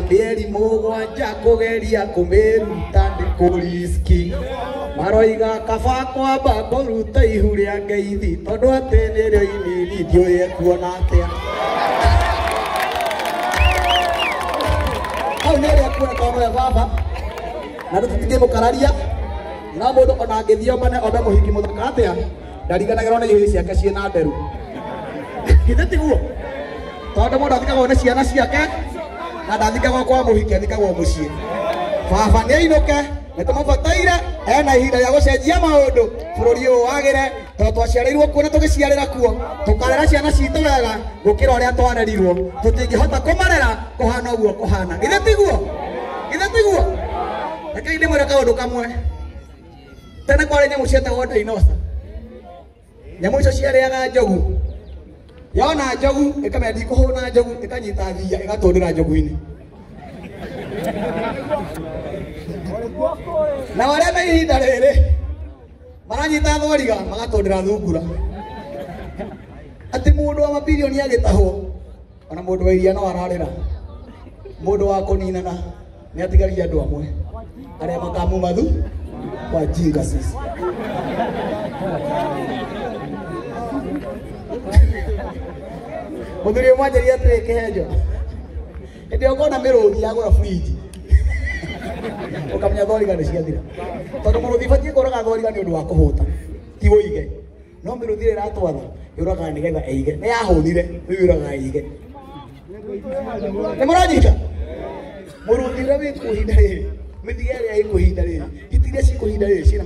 mieri mũgwanja kũgeria kũmĩruta ndĩkũriski maroiga kaba kwamba kũruta ihu rĩa ngeithi tondũ atĩ nĩrĩo inini ndiũĩ ekuona atĩa hau nĩrĩo ekuona tondũ baba na tũtingĩmũkararia no mũndũ ona angĩthiĩ omane ombe mũhiki mũthaka atĩa ndariganagĩrwo nĩ ihu ciake ciĩna nderu githĩ tiguo tondũ mũndũ athikagwo nĩ ciana ciake na ndathikagwo kwa mũhiki athikagwo mũciĩ baba nĩ ainũke nĩtũmũbataire ena ihinda rĩa gũcenjia maũndũ bũrũri ũyũ wagĩre tondũ twaciarĩirwo kuo na tũgĩciarĩra kuo tũkarera ciana citũ wega gũkĩra ũrĩa twarerirwo tũtingĩhota kũmarera kũhana ũguo kũhana githĩ tiguo reke ndĩmwĩre kaũndũ kamwe tene kwarĩ nyamũ cietagwo ndainoca nyamũ icio ciarĩaga njogu yona njogu ĩkamenya ndikũhũna njogu ĩkanyita thia ĩgatũndĩra njogu-inĩ na arĩa me ihinda rĩrĩ maranyita thwariga magatũndĩra thungura atĩ mũndũ wa mabirioni agĩtahwo ona mũndũ wa iria no ararĩra mũndũ wa kũninana nĩ atigaria andũ amwe arĩa makamumathu kwa jinga sisi mũthuri ũmwe anjĩrire atĩrĩ kĩhenjo hĩndĩ ĩyo ngona mĩrũthi yagũra fridge ukamenya thoriga nĩ ciathira tondũ mũrũthi batiĩ kũraga thoriga nĩ ũndũ wa kũhũta ti ũige no mĩrũthi ĩrĩa ĩratwatha yũragaga nĩgetha ĩige nĩ yahũthire rĩu yũragaga ĩige nĩ mũranyita mũrũthi ũrĩa wĩ kũhinda rĩrĩ mĩthige ĩrĩa ĩ kũhinda rĩrĩ hiti iria ci kũhinda rĩrĩ ciĩna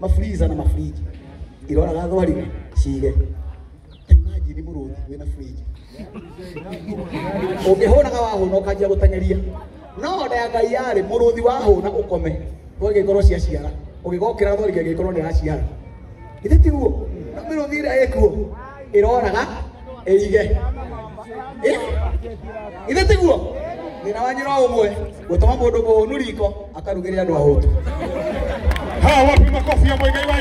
mafuriza na mafriji iroraga thoriga ciige imagine mũrũthi wĩna fridge ũngĩhũnaga wahũna ũkanjia gũteng'eria no nda ya Ngai yarĩ mũrũthi wahũna ũkome thoriga ikorwo ciaciara ũgĩgokĩra thoriga ĩgĩkorwo nĩ yaciara githĩ tiguo no mĩrũthi ĩrĩa ĩkuo ĩroraga ĩige githĩ tiguo thĩna wanyu no ũmwe gũtũma mũndũ mũhũnu riko akarugĩre andũ ahũtu hawa wapi makofi ya Ngai.